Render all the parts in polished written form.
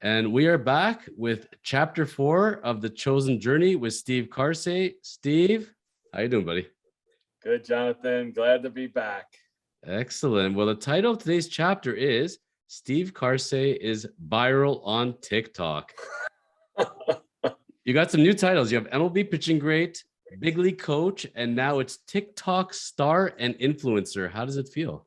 And we are back with chapter 4 of The Chosen Journey with Steve Karsay. Steve, how you doing, buddy? Good, Jonathan. Glad to be back. Excellent. Well, the title of today's chapter is Steve Karsay is viral on TikTok. You got some new titles. You have MLB pitching great, big league coach, and now it's TikTok star and influencer. How does it feel?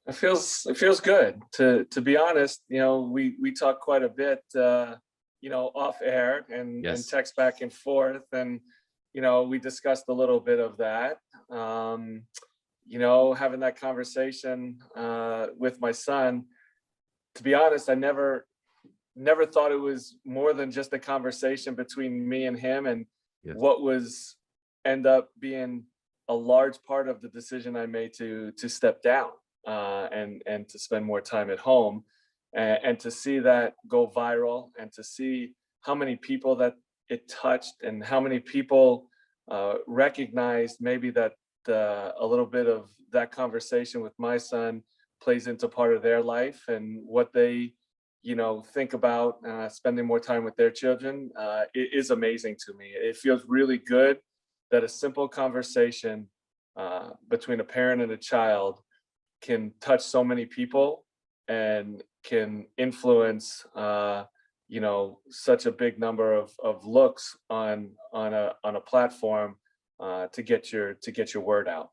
It feels good. To be honest, we talk quite a bit, off air and text back and forth, and we discussed a little bit of that. Having that conversation with my son. To be honest, I never thought it was more than just a conversation between me and him, and what was end up being a large part of the decision I made to step down and to spend more time at home, and to see that go viral, and to see how many people that it touched, and how many people recognized maybe that a little bit of that conversation with my son plays into part of their life, and what they think about spending more time with their children. It is amazing to me. It feels really good that a simple conversation between a parent and a child can touch so many people and can influence such a big number of looks on a platform to get your word out.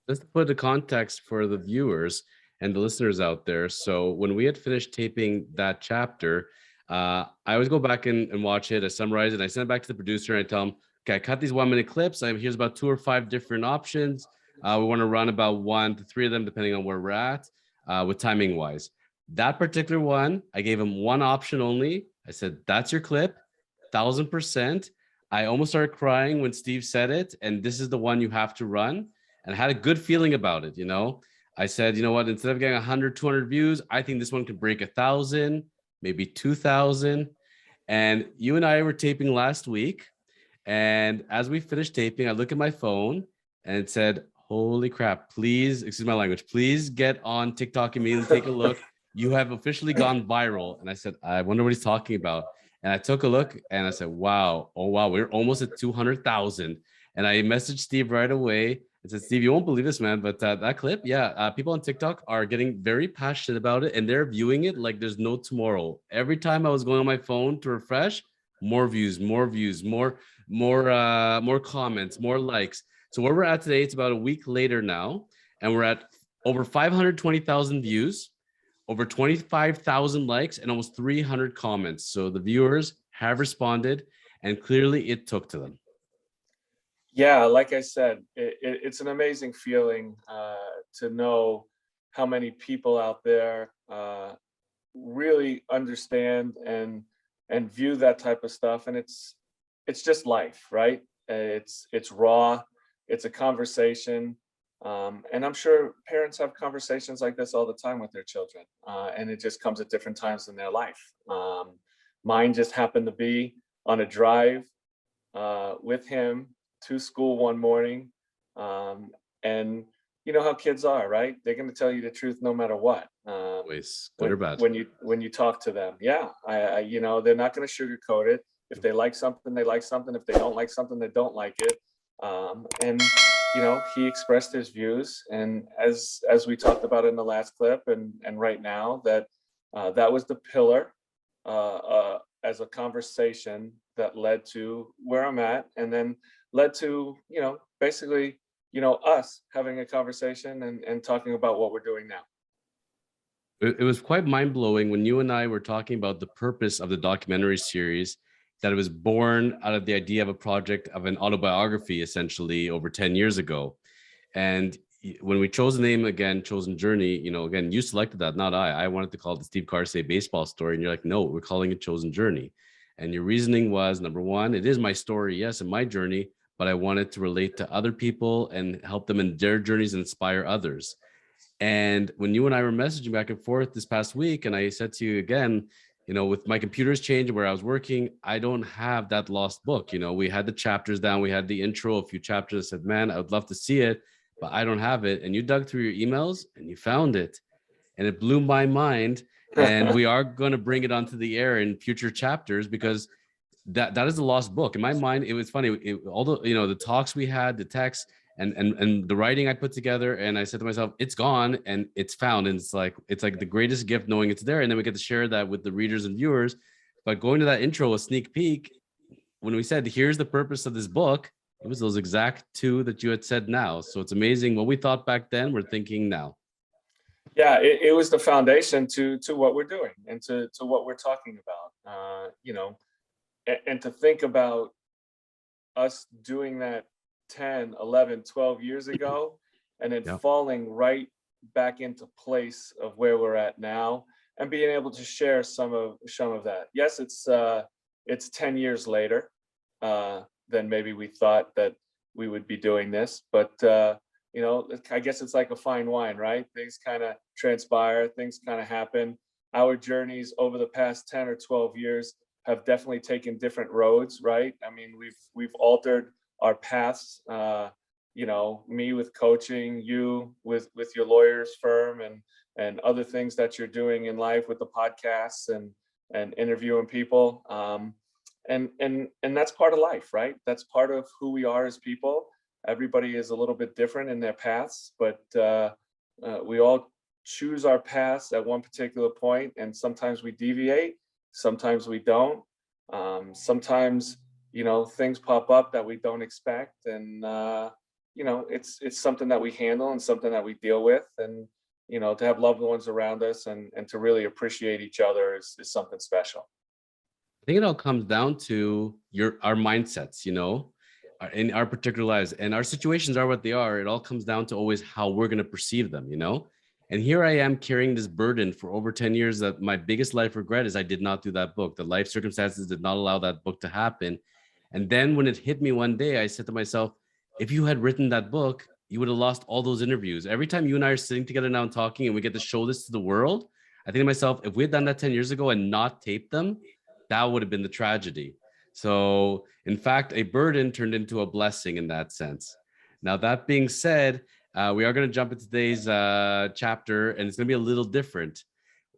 Let's put the context for the viewers and the listeners out there. So when we had finished taping that chapter, I always go back and watch it, I summarize it, I send it back to the producer, and I tell him, okay, I cut these 1-minute clips. Here's about 2 or 5 different options. We want to run about 1 to 3 of them, depending on where we're at, with timing wise. That particular one, I gave him 1 option only. I said, that's your clip, 1000%. I almost started crying when Steve said it, and this is the one you have to run. And I had a good feeling about it, I said, you know what, instead of getting 100, 200 views, I think this one could break 1,000, maybe 2,000. And you and I were taping last week. And as we finished taping, I look at my phone and it said, holy crap, please, excuse my language, please get on TikTok immediately, take a look. You have officially gone viral. And I said, I wonder what he's talking about. And I took a look and I said, wow, we're almost at 200,000. And I messaged Steve right away. I said, Steve, you won't believe this, man, but that clip, people on TikTok are getting very passionate about it, and they're viewing it like there's no tomorrow. Every time I was going on my phone to refresh, more views, more comments, more likes. So where we're at today, it's about a week later now, and we're at over 520,000 views, over 25,000 likes, and almost 300 comments. So the viewers have responded, and clearly it took to them. Yeah, like I said, it's an amazing feeling to know how many people out there really understand and view that type of stuff. And it's just life, right? It's raw. It's a conversation. And I'm sure parents have conversations like this all the time with their children. And it just comes at different times in their life. Mine just happened to be on a drive with him to school one morning, and you know how kids are, right? They're going to tell you the truth no matter what. Always, good or bad. When you talk to them, they're not going to sugarcoat it. If they like something, they like something. If they don't like something, they don't like it. And he expressed his views, and as we talked about in the last clip, and right now, that was the pillar as a conversation that led to where I'm at, and then led to, basically, us having a conversation and talking about what we're doing now. It was quite mind-blowing when you and I were talking about the purpose of the documentary series, that it was born out of the idea of a project of an autobiography, essentially, over 10 years ago. And when we chose the name again, Chosen Journey, again, you selected that, not I. I wanted to call it the Steve Karsay baseball story. And you're like, no, we're calling it Chosen Journey. And your reasoning was, number one, it is my story, yes, and my journey, but I wanted to relate to other people and help them in their journeys and inspire others. And when you and I were messaging back and forth this past week, and I said to you again, with my computers changing where I was working, I don't have that lost book. We had the chapters down, we had the intro, a few chapters. I said, man, I would love to see it, but I don't have it. And you dug through your emails and you found it. And it blew my mind And we are going to bring it onto the air in future chapters, because that is a lost book in my mind. It was funny, all the the talks we had, the text, and the writing I put together, and I said to myself, it's gone and it's found, and it's like the greatest gift knowing it's there, and then we get to share that with the readers and viewers. But going to that intro, a sneak peek, when we said here's the purpose of this book, it was those exact two that you had said now. So it's amazing what we thought back then, we're thinking now. Yeah, it was the foundation to what we're doing and to what we're talking about. And to think about us doing that 10, 11, 12 years ago, and then falling right back into place of where we're at now, and being able to share some of that. Yes, it's 10 years later than maybe we thought that we would be doing this, but I guess it's like a fine wine, right? Things kind of transpire, things kind of happen. Our journeys over the past 10 or 12 years have definitely taken different roads, right? I mean, we've altered our paths. Me with coaching, you with your lawyer's firm, and other things that you're doing in life with the podcasts and interviewing people. And that's part of life, right? That's part of who we are as people. Everybody is a little bit different in their paths, but we all choose our paths at one particular point, and sometimes we deviate, sometimes we don't. Sometimes things pop up that we don't expect, and it's something that we handle and something that we deal with, and to have loved ones around us and to really appreciate each other is something special. I think it all comes down to our mindsets, in our particular lives, and our situations are what they are. It all comes down to always how we're going to perceive them, And here I am carrying this burden for over 10 years, that my biggest life regret is I did not do that book. The life circumstances did not allow that book to happen. And then when it hit me one day, I said to myself, if you had written that book, you would have lost all those interviews. Every time you and I are sitting together now and talking, and we get to show this to the world, I think to myself, if we had done that 10 years ago and not taped them, that would have been the tragedy. So in fact, a burden turned into a blessing in that sense. Now, that being said, we are going to jump into today's chapter, and it's going to be a little different.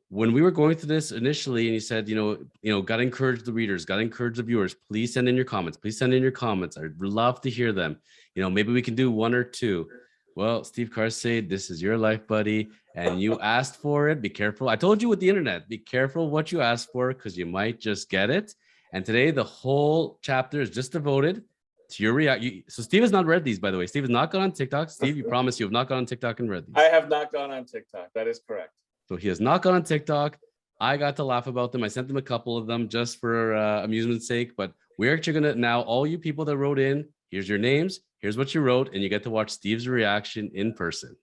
When we were going through this initially, and you said, got to encourage the readers, got to encourage the viewers, please send in your comments. Please send in your comments. I'd love to hear them. Maybe we can do one or two. Well, Steve Karsay, this is your life, buddy, and you asked for it. Be careful. I told you with the internet, be careful what you ask for, because you might just get it. And today, the whole chapter is just devoted to your reaction. So Steve has not read these, by the way. Steve has not gone on TikTok. Steve, you promise you have not gone on TikTok and read these. I have not gone on TikTok. That is correct. So he has not gone on TikTok. I got to laugh about them. I sent them a couple of them just for amusement's sake. But we're actually going to now, all you people that wrote in, here's your names, here's what you wrote, and you get to watch Steve's reaction in person.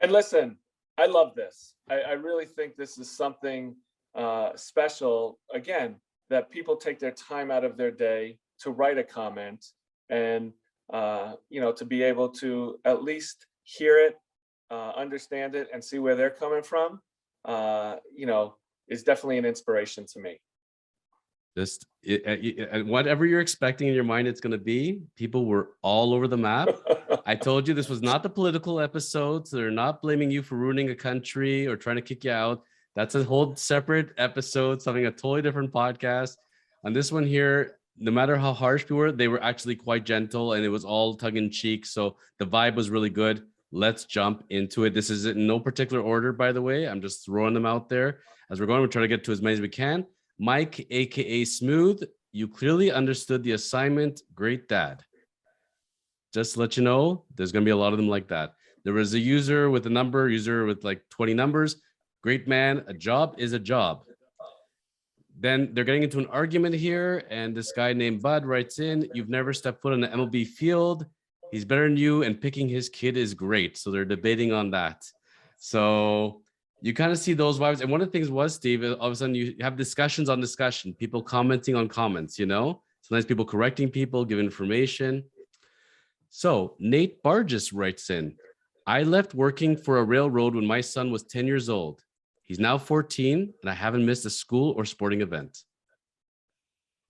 And listen, I love this. I really think this is something special, again, that people take their time out of their day to write a comment, and to be able to at least hear it, understand it, and see where they're coming from, is definitely an inspiration to me. Just whatever you're expecting in your mind it's going to be, people were all over the map. I told you this was not the political episodes. They're not blaming you for ruining a country or trying to kick you out. That's a whole separate episode, something a totally different podcast. On this one here, no matter how harsh people were, they were actually quite gentle, and it was all tongue-in-cheek. So the vibe was really good. Let's jump into it. This is in no particular order, by the way. I'm just throwing them out there as we're going. We're trying to get to as many as we can. Mike, aka Smooth, you clearly understood the assignment. Great dad. Just to let you know, there's going to be a lot of them like that. There was a user with like 20 numbers. Great man. A job is a job. Then they're getting into an argument here, and this guy named Bud writes in, you've never stepped foot on the MLB field. He's better than you, and picking his kid is great. So they're debating on that. So you kind of see those vibes. And one of the things was, Steve, all of a sudden you have discussions on discussion, people commenting on comments, sometimes people correcting people, give information. So Nate Barges writes in, I left working for a railroad when my son was 10 years old. He's now 14, and I haven't missed a school or sporting event.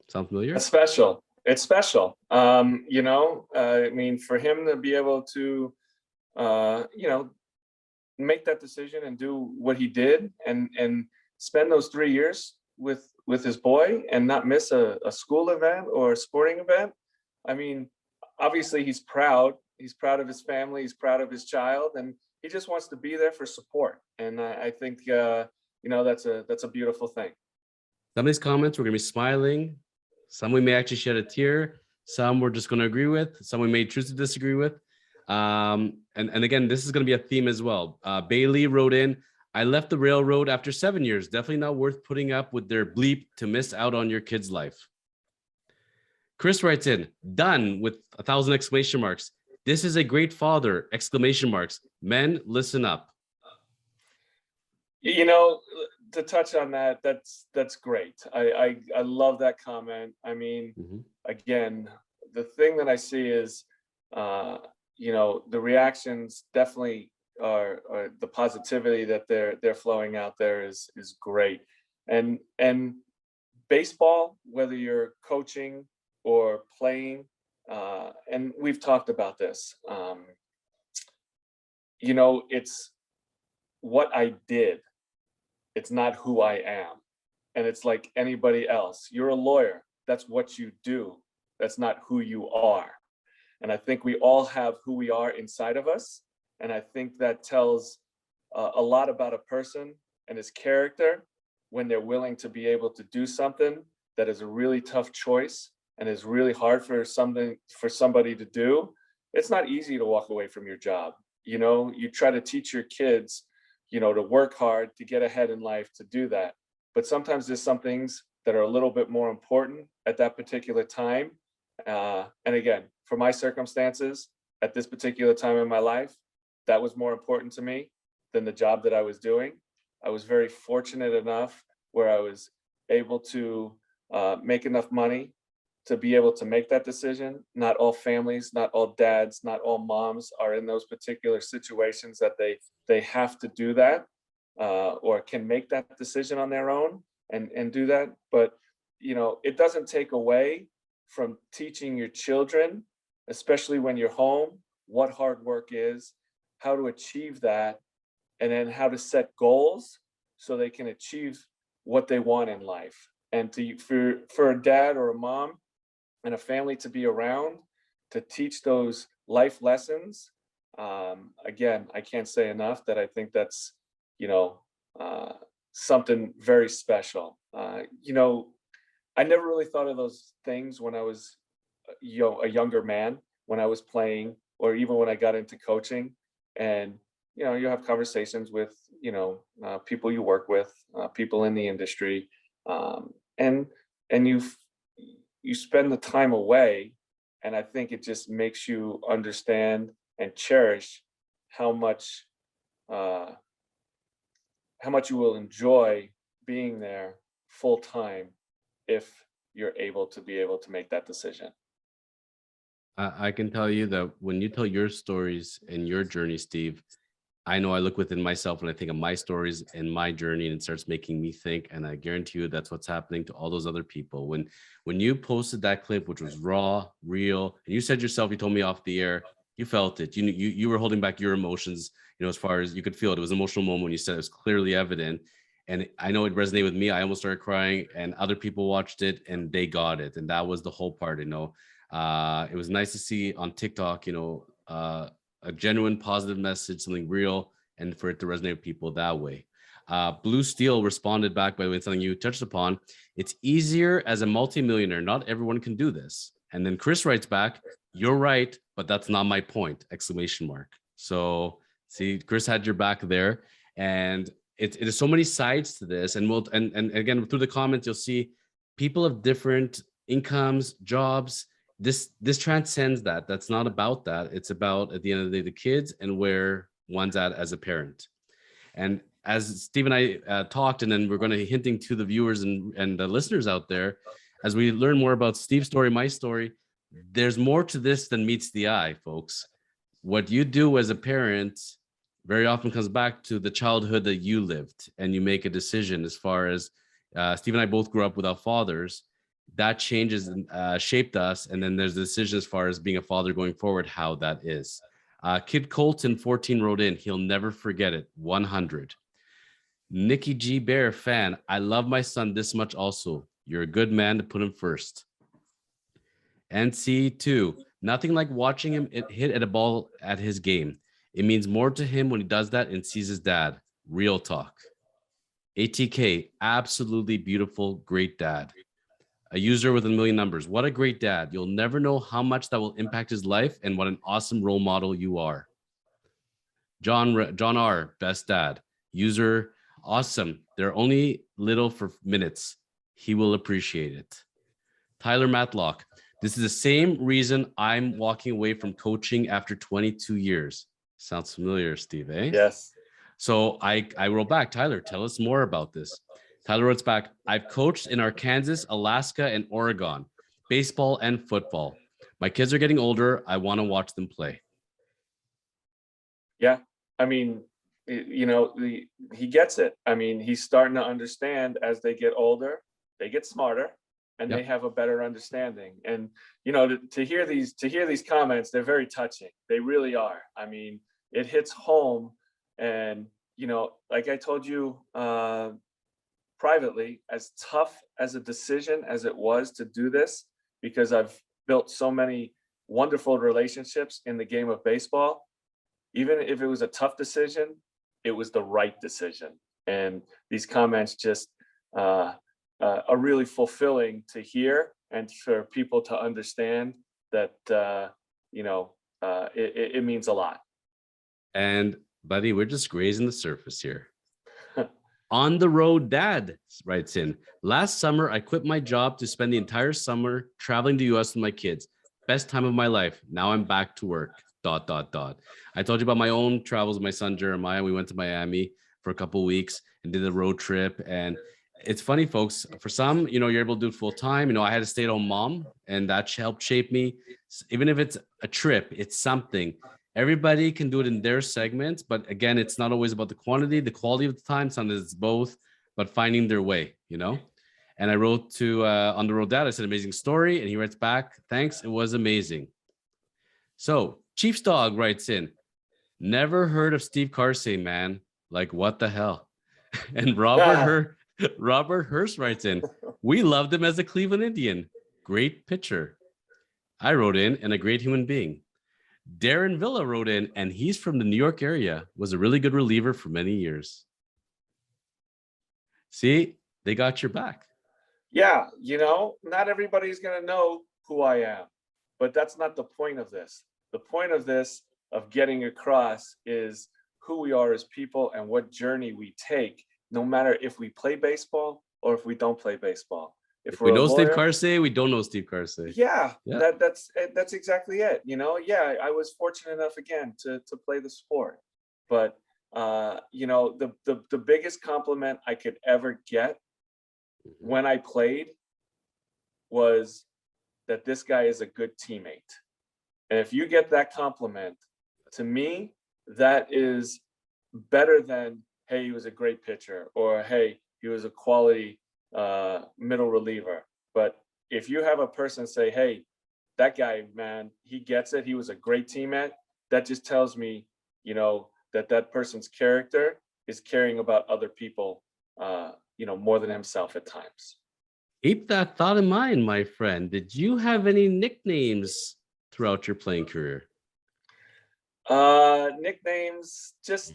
Sound familiar? It's special. It's special. I mean, for him to be able to, make that decision and do what he did, and spend those 3 years with his boy and not miss a school event or a sporting event. I mean, obviously he's proud. He's proud of his family. He's proud of his child, and he just wants to be there for support. And I think that's a beautiful thing. Some of these comments we're gonna be smiling. Some we may actually shed a tear. Some we're just gonna agree with. Some we may choose to disagree with. And again, this is gonna be a theme as well. Bailey wrote in, I left the railroad after 7 years. Definitely not worth putting up with their bleep to miss out on your kid's life. Chris writes in, done with 1,000 exclamation marks. This is a great father, exclamation marks. Men, listen up. To touch on that, that's great. I love that comment. I mean, again, the thing that I see is, the reactions definitely are the positivity that they're flowing out there is great. And baseball, whether you're coaching or playing, and we've talked about this, it's what I did. It's not who I am. And it's like anybody else. You're a lawyer. That's what you do. That's not who you are. And I think we all have who we are inside of us. And I think that tells a lot about a person and his character when they're willing to be able to do something that is a really tough choice and is really hard for somebody to do. It's not easy to walk away from your job. You try to teach your kids to work hard, to get ahead in life, to do that. But sometimes there's some things that are a little bit more important at that particular time. And again, for my circumstances, at this particular time in my life, that was more important to me than the job that I was doing. I was very fortunate enough where I was able to make enough money to be able to make that decision. Not all families, not all dads, not all moms are in those particular situations that they have to do that or can make that decision on their own and do that. But it doesn't take away from teaching your children, especially when you're home, what hard work is, how to achieve that, and then how to set goals so they can achieve what they want in life. And for a dad or a mom and a family to be around to teach those life lessons, again, I can't say enough that I think that's something very special. I never really thought of those things when I was a younger man, when I was playing, or even when I got into coaching. And you have conversations with people you work with, people in the industry, and you spend the time away, and I think it just makes you understand and cherish how much you will enjoy being there full time if you're able to make that decision. I can tell you that when you tell your stories and your journey, Steve, I know I look within myself and I think of my stories and my journey, and it starts making me think. And I guarantee you that's what's happening to all those other people. When you posted that clip, which was raw, real, and you said yourself, you told me off the air, you felt it. You were holding back your emotions, as far as you could feel it. It was an emotional moment when you said it. It was clearly evident. And I know it resonated with me. I almost started crying, and other people watched it and they got it. And that was the whole part, It was nice to see on TikTok, a genuine positive message, something real, and for it to resonate with people that way. Blue Steel responded back by the way, something you touched upon. It's easier as a multimillionaire. Not everyone can do this. And then Chris writes back, you're right, but that's not my point, exclamation mark. So see, Chris had your back there. And it is so many sides to this. And and again, through the comments, you'll see people of different incomes, jobs. This transcends that. That's not about that. It's about, at the end of the day, the kids and where one's at as a parent. And as Steve and I talked, and then we're going to be hinting to the viewers and the listeners out there, as we learn more about Steve's story, my story, there's more to this than meets the eye, folks. What you do as a parent very often comes back to the childhood that you lived, and you make a decision as far as Steve and I both grew up without fathers. That changes and shaped us. And then there's the decision as far as being a father going forward, how that is. Kid Colton 14 wrote in, he'll never forget it, 100. Nikki G. Bear fan. I love my son this much also. You're a good man to put him first. NC2. Nothing like watching him hit at a ball at his game. It means more to him when he does that and sees his dad. Real talk. ATK. Absolutely beautiful. Great dad. A user with a million numbers. What a great dad. You'll never know how much that will impact his life and what an awesome role model you are. John R, best dad. User, awesome. They're only little for minutes. He will appreciate it. Tyler Matlock, this is the same reason I'm walking away from coaching after 22 years. Sounds familiar, Steve, eh? Yes. So I wrote back, Tyler, tell us more about this. Tyler wrote back, I've coached in Arkansas, Alaska, and Oregon, baseball and football. My kids are getting older. I want to watch them play. Yeah. I mean, you know, he gets it. I mean, he's starting to understand as they get older, they get smarter and they have a better understanding. And, you know, to hear these comments, they're very touching. They really are. I mean, it hits home. And, you know, like I told you privately, as tough as a decision as it was to do this, because I've built so many wonderful relationships in the game of baseball, even if it was a tough decision, it was the right decision. And these comments just are really fulfilling to hear and for people to understand that, you know, it means a lot. And buddy, we're just grazing the surface here. On the road dad writes in, last summer, I quit my job to spend the entire summer traveling to US with my kids. Best time of my life. Now I'm back to work. ... I told you about my own travels with my son, Jeremiah. We went to Miami for a couple of weeks and did a road trip. And it's funny, folks, for some, you know, you're able to do it full time. You know, I had a stay-at-home mom and that helped shape me. Even if it's a trip, it's something. Everybody can do it in their segments, but again, it's not always about the quantity, the quality of the time. Sometimes it's both, but finding their way, you know? And I wrote to On the Road Dad, I said, amazing story. And he writes back, thanks, it was amazing. So Chief's Dog writes in, never heard of Steve Karsay, man. Like, what the hell? And Robert Hurst writes in, we loved him as a Cleveland Indian. Great pitcher. I wrote in, and a great human being. Darren Villa wrote in, and he's from the New York area, was a really good reliever for many years. See, they got your back. Yeah, you know, not everybody's going to know who I am, but that's not the point of this. The point of this, of getting across, is who we are as people and what journey we take, no matter if we play baseball or if we don't play baseball. If we know Steve Karsay, we don't know Steve Karsay. Yeah. That's exactly it. You know, yeah, I was fortunate enough again to play the sport, but you know, the biggest compliment I could ever get when I played was that this guy is a good teammate. And if you get that compliment, to me, that is better than, hey, he was a great pitcher, or hey, he was a quality middle reliever. But if you have a person say, hey, that guy, man, he gets it, he was a great teammate, that just tells me, you know, that person's character is caring about other people, you know, more than himself at times. Keep that thought in mind, my friend. Did you have any nicknames throughout your playing career? Nicknames, just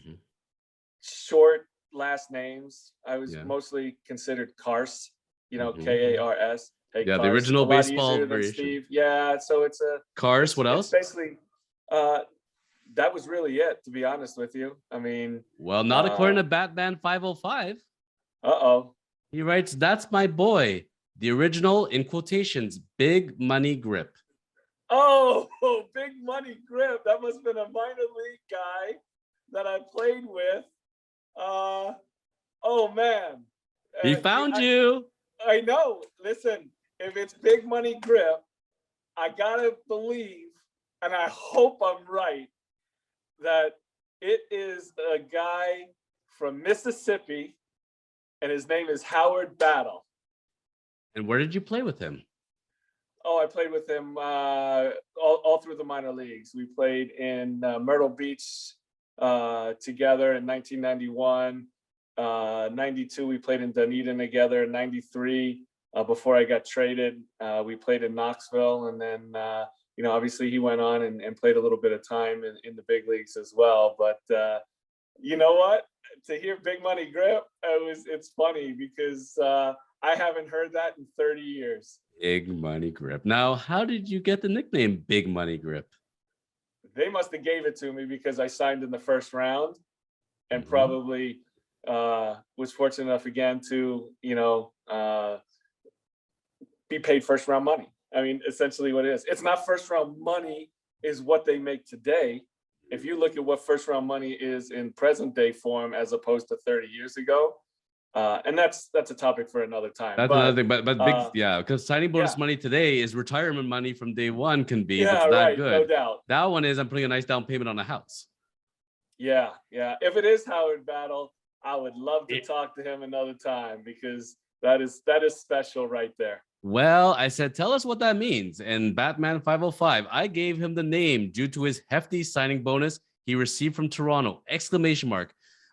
short last names. I was mostly considered Kars, you know, Kars. Hey, yeah, Kars. The original a lot baseball easier than variation. Steve. Yeah, so it's a Kars. What else? It's basically, that was really it, to be honest with you. I mean, well, not according to Batman 505. Uh-oh. He writes, that's my boy. The original, in quotations, Big Money Grip. Oh, Big Money Grip. That must have been a minor league guy that I played with. Oh, man. He found you. I know. Listen, if it's Big Money Grip, I got to believe, and I hope I'm right, that it is a guy from Mississippi, and his name is Howard Battle. And where did you play with him? Oh, I played with him all through the minor leagues. We played in Myrtle Beach together in 1991. 92, we played in Dunedin together. 93, before I got traded, we played in Knoxville. And then, obviously he went on and played a little bit of time in the big leagues as well. But you know what? To hear Big Money Grip, it's funny because I haven't heard that in 30 years. Big Money Grip. Now, how did you get the nickname Big Money Grip? They must have gave it to me because I signed in the first round and probably was fortunate enough again to, be paid first round money. I mean, essentially what it is. It's not first round money is what they make today. If you look at what first round money is in present day form as opposed to 30 years ago, and that's a topic for another time. That's another thing, but big, because signing bonus money today is retirement money from day one can be. Yeah, right, good. No doubt. That one is I'm putting a nice down payment on a house. Yeah. If it is Howard Battle, I would love to talk to him another time because that is special right there. Well, I said, tell us what that means. And Batman 505, I gave him the name due to his hefty signing bonus he received from Toronto!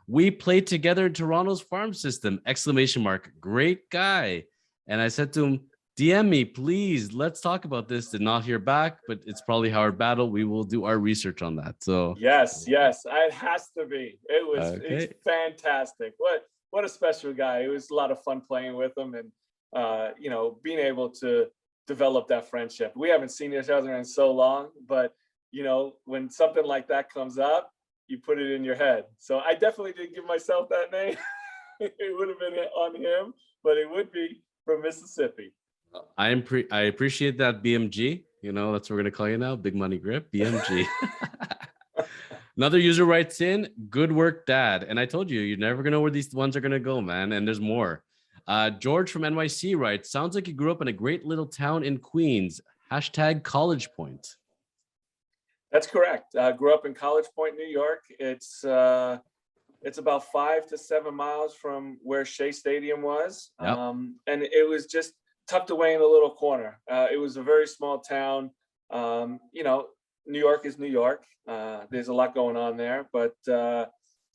We played together in Toronto's farm system! Great guy. And I said to him, DM me, please. Let's talk about this. Did not hear back, but it's probably Howard Battle. We will do our research on that. So yes, it has to be. It's fantastic. What a special guy. It was a lot of fun playing with him and being able to develop that friendship. We haven't seen each other in so long, but when something like that comes up, you put it in your head. So I definitely didn't give myself that name. It would have been on him, but it would be from Mississippi. I appreciate that, BMG. That's what we're gonna call you now, Big Money Grip, BMG. Another user writes in, good work, Dad. And I told you're never gonna know where these ones are gonna go, man. And there's more. George from NYC writes, sounds like you grew up in a great little town in Queens. #College Point. That's correct. Grew up in College Point, New York. It's about 5 to 7 miles from where Shea Stadium was. Yep. And it was just tucked away in a little corner. It was a very small town. New York is New York. There's a lot going on there, but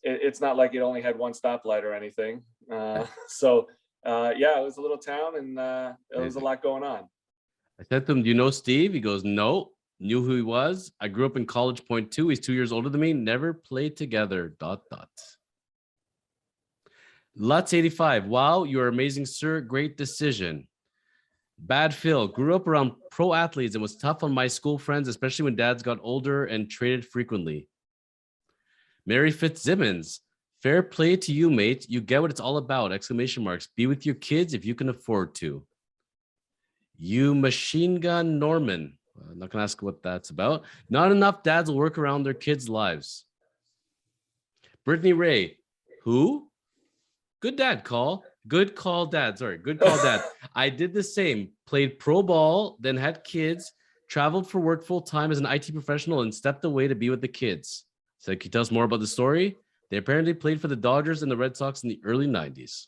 it's not like it only had one stoplight or anything. It was a little town and there was a lot going on. I said to him, do you know Steve? He goes, no. Knew who he was. I grew up in College Point too. He's 2 years older than me. Never played together. ... Lutz 85. Wow, you're amazing, sir. Great decision. Bad Phil. Grew up around pro athletes and was tough on my school friends, especially when dads got older and traded frequently. Mary Fitzsimmons. Fair play to you, mate. You get what it's all about! ! Be with your kids if you can afford to. You Machine Gun Norman. I'm not going to ask what that's about. Not enough dads will work around their kids' lives. Brittany Ray. Who? Good call, Dad. Sorry, good call, Dad. I did the same. Played pro ball, then had kids, traveled for work full time as an IT professional, and stepped away to be with the kids. So can you tell us more about the story? They apparently played for the Dodgers and the Red Sox in the early 90s.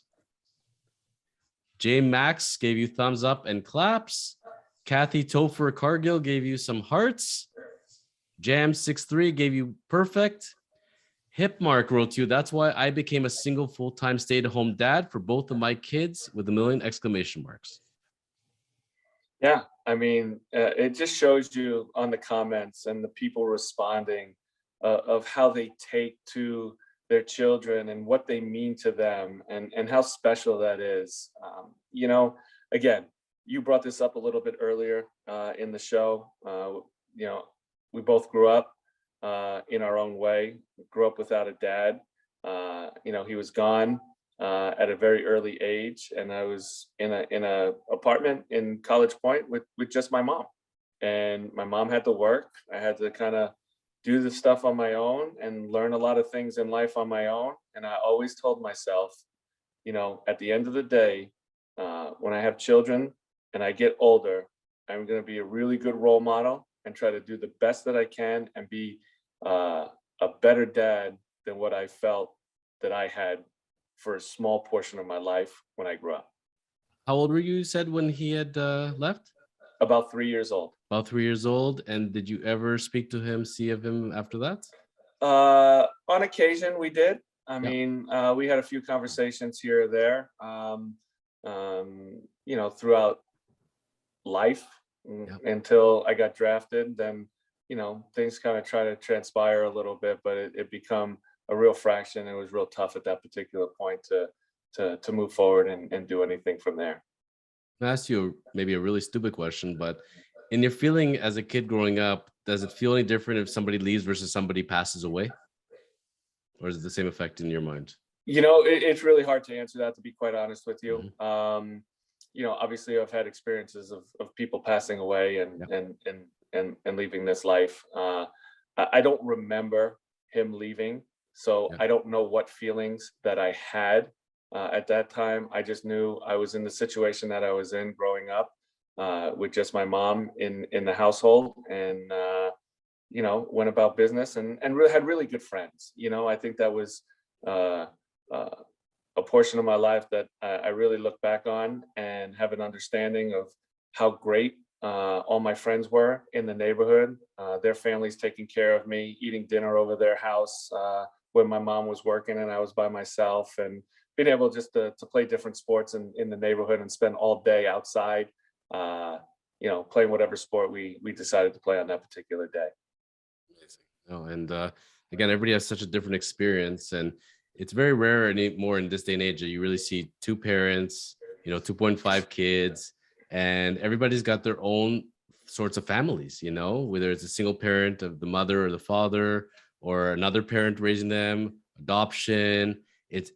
J Max gave you thumbs up and claps. Kathy Topher Cargill gave you some hearts. Jam63 gave you perfect. Hipmark wrote to you, that's why I became a single full-time stay-at-home dad for both of my kids with 1,000,000! Yeah, I mean, it just shows you on the comments and the people responding of how they take to their children and what they mean to them and how special that is. Again, you brought this up a little bit earlier in the show. We both grew up in our own way. Grew up without a dad. He was gone at a very early age, and I was in a apartment in College Point with just my mom. And my mom had to work. I had to kind of do the stuff on my own and learn a lot of things in life on my own. And I always told myself, at the end of the day, when I have children and I get older, I'm going to be a really good role model and try to do the best that I can and be a better dad than what I felt that I had for a small portion of my life when I grew up. How old were you said when he had left? About 3 years old. About 3 years old. And did you ever speak to him, see of him after that? On occasion we did. I mean, we had a few conversations here or there, throughout life, until I got drafted. Then, things kind of try to transpire a little bit, but it become a real fraction. It was real tough at that particular point to move forward and do anything from there. I'll ask you maybe a really stupid question, but in your feeling as a kid growing up, does it feel any different if somebody leaves versus somebody passes away? Or is it the same effect in your mind? It's really hard to answer that, to be quite honest with you. Mm-hmm. Obviously I've had experiences of people passing away and leaving this life. I don't remember him leaving, so I don't know what feelings that I had at that time. I just knew I was in the situation that I was in growing up, with just my mom in the household, and went about business and really had really good friends. I think that was uh, a portion of my life that I really look back on and have an understanding of how great all my friends were in the neighborhood. Their families taking care of me, eating dinner over their house when my mom was working and I was by myself, and being able just to play different sports in the neighborhood and spend all day outside, playing whatever sport we decided to play on that particular day. Amazing. No, and again, everybody has such a different experience, and it's very rare anymore in this day and age that you really see two parents, 2.5 kids, and everybody's got their own sorts of families, whether it's a single parent of the mother or the father, or another parent raising them, adoption, it's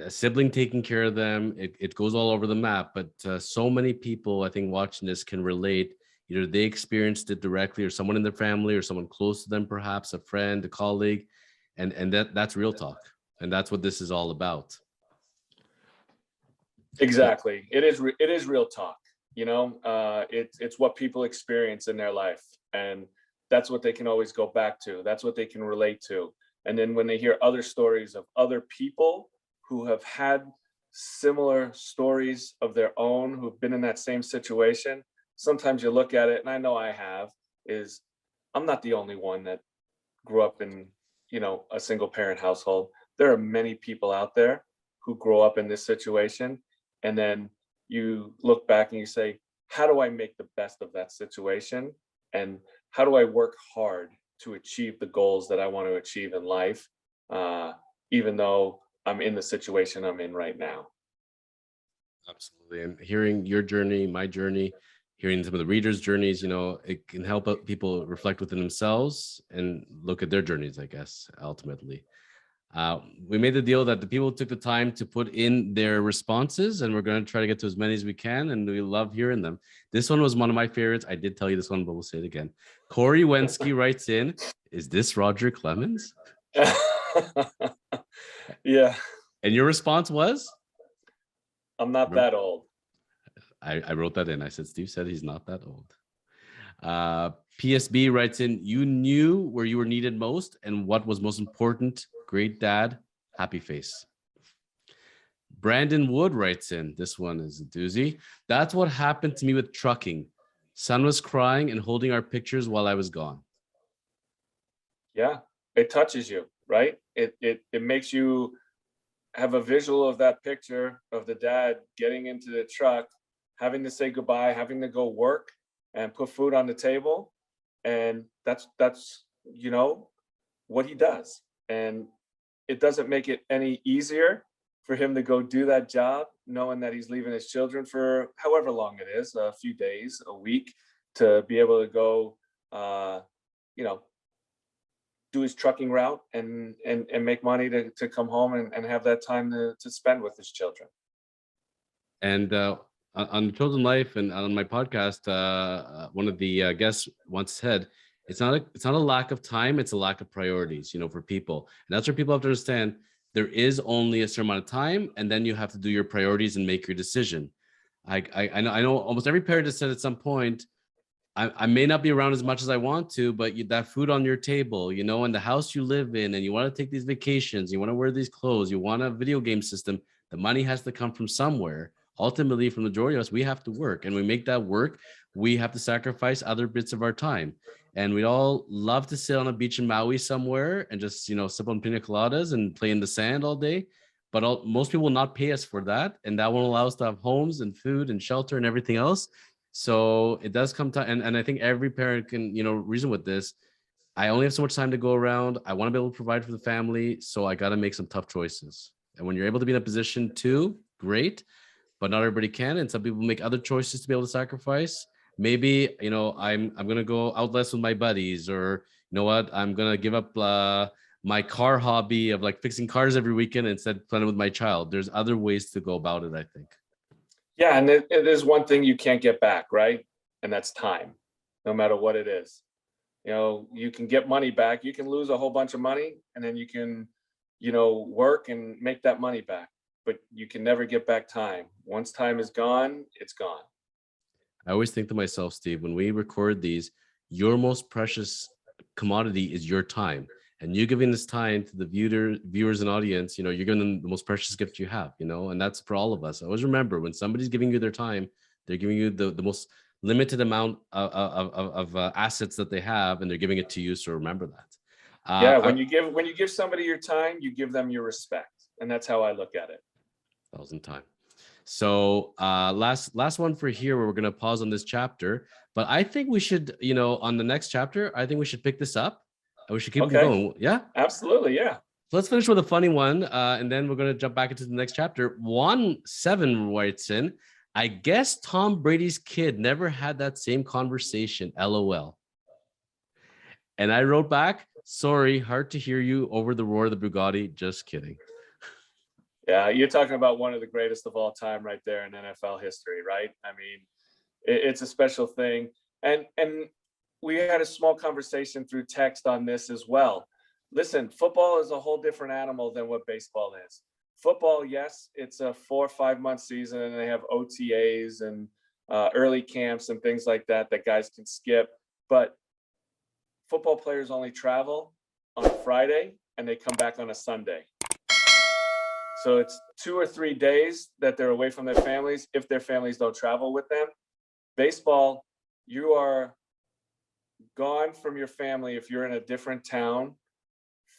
a sibling taking care of them. It goes all over the map, but so many people, I think, watching this can relate. Either they experienced it directly, or someone in their family, or someone close to them, perhaps a friend, a colleague, and that's real talk. And that's what this is all about. Exactly. It is real talk. It's what people experience in their life, and that's what they can always go back to. That's what they can relate to. And then when they hear other stories of other people who have had similar stories of their own, who've been in that same situation, sometimes you look at it, and I know I have, is I'm not the only one that grew up in, a single parent household. There are many people out there who grow up in this situation. And then you look back and you say, how do I make the best of that situation? And how do I work hard to achieve the goals that I want to achieve in life, even though I'm in the situation I'm in right now? Absolutely. And hearing your journey, my journey, hearing some of the readers' journeys, it can help people reflect within themselves and look at their journeys, I guess, ultimately. We made the deal that the people took the time to put in their responses, and we're going to try to get to as many as we can, and we love hearing them. This one was one of my favorites. I did tell you this one, but we'll say it again. Corey Wensky writes in, is this Roger Clemens? Yeah. And your response was? I'm not that old. I wrote that in. I said, Steve said he's not that old. PSB writes in, you knew where you were needed most and what was most important. Great dad, happy face. Brandon Wood writes in, this one is a doozy. That's what happened to me with trucking. Son was crying and holding our pictures while I was gone. Yeah, it touches you, right? It makes you have a visual of that picture of the dad getting into the truck, having to say goodbye, having to go work and put food on the table. And that's what he does. And it doesn't make it any easier for him to go do that job, knowing that he's leaving his children for however long it is, a few days, a week, to be able to go, do his trucking route and make money to come home and have that time to spend with his children. And on the Chosen Life and on my podcast, one of the guests once said, it's not a lack of time, it's a lack of priorities, for people. And that's where people have to understand there is only a certain amount of time, and then you have to do your priorities and make your decision. I know almost every parent has said at some point, I may not be around as much as I want to, but that food on your table, and the house you live in, and you want to take these vacations, you want to wear these clothes, you want a video game system, the money has to come from somewhere. ultimately, for the majority of us, we have to work, and we make that work. We have to sacrifice other bits of our time. And we'd all love to sit on a beach in Maui somewhere and just, sip on pina coladas and play in the sand all day. But most people will not pay us for that. And that won't allow us to have homes and food and shelter and everything else. So it does come time. And I think every parent can, reason with this. I only have so much time to go around. I want to be able to provide for the family. So I got to make some tough choices. And when you're able to be in a position to, great, but not everybody can. And some people make other choices to be able to sacrifice. Maybe, I'm going to go out less with my buddies, or you know what, I'm going to give up my car hobby of like fixing cars every weekend instead playing with my child. There's other ways to go about it, I think. Yeah. And it is one thing you can't get back, right? And that's time, no matter what it is. You can get money back. You can lose a whole bunch of money, and then you can, work and make that money back. But you can never get back time. Once time is gone, it's gone. I always think to myself, Steve, when we record these, your most precious commodity is your time. And you giving this time to the viewers and audience, you're giving them the most precious gift you have, and that's for all of us. Always remember, when somebody's giving you their time, they're giving you the most limited amount of assets that they have, and they're giving it to you. So remember that. Yeah, when you give somebody your time, you give them your respect, and that's how I look at it. 1,000 times. So last one for here, where we're going to pause on this chapter. But I think we should, on the next chapter, I think we should pick this up. We should keep going. Yeah, absolutely. Yeah. So let's finish with a funny one, and then we're going to jump back into the next chapter. 1-7 writes in, I guess Tom Brady's kid never had that same conversation. LOL. And I wrote back, sorry, hard to hear you over the roar of the Bugatti. Just kidding. Yeah, you're talking about one of the greatest of all time right there in NFL history, right? I mean, it's a special thing. And we had a small conversation through text on this as well. Listen, football is a whole different animal than what baseball is. Football, yes, it's a 4 or 5 month season, and they have OTAs and early camps and things like that guys can skip. But football players only travel on a Friday, and they come back on a Sunday. So it's 2 or 3 days that they're away from their families if their families don't travel with them. Baseball, you are gone from your family if you're in a different town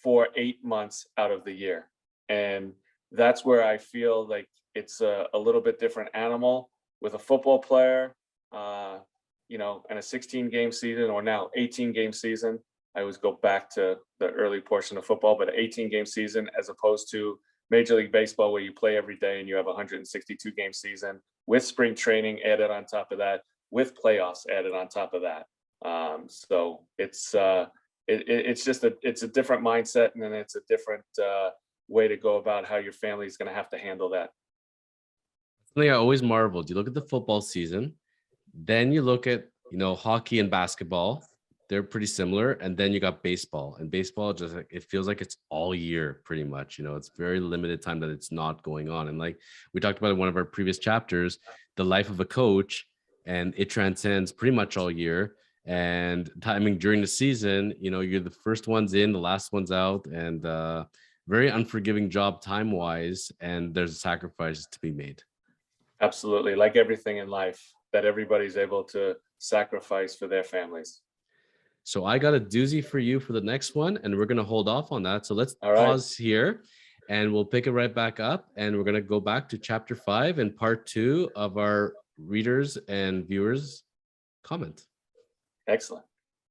for 8 months out of the year. And that's where I feel like it's a little bit different animal with a football player, in a 16-game season, or now 18-game season. I always go back to the early portion of football, but an 18-game season as opposed to Major League Baseball, where you play every day and you have a 162-game season with spring training added on top of that, with playoffs added on top of that. So it's just it's a different mindset, and then it's a different way to go about how your family is going to have to handle that. Something I always marveled. You look at the football season, then you look at hockey and basketball. They're pretty similar, and then you got baseball. And baseball, just it feels like it's all year pretty much. It's very limited time that it's not going on. And like we talked about in one of our previous chapters, the life of a coach, and it transcends pretty much all year. And timing during the season, you're the first ones in, the last ones out, and very unforgiving job time wise. And there's sacrifices to be made. Absolutely, like everything in life, that everybody's able to sacrifice for their families. So I got a doozy for you for the next one, and we're going to hold off on that. So let's pause here, and we'll pick it right back up, and we're going to go back to chapter 5 and part 2 of our readers and viewers comment. Excellent.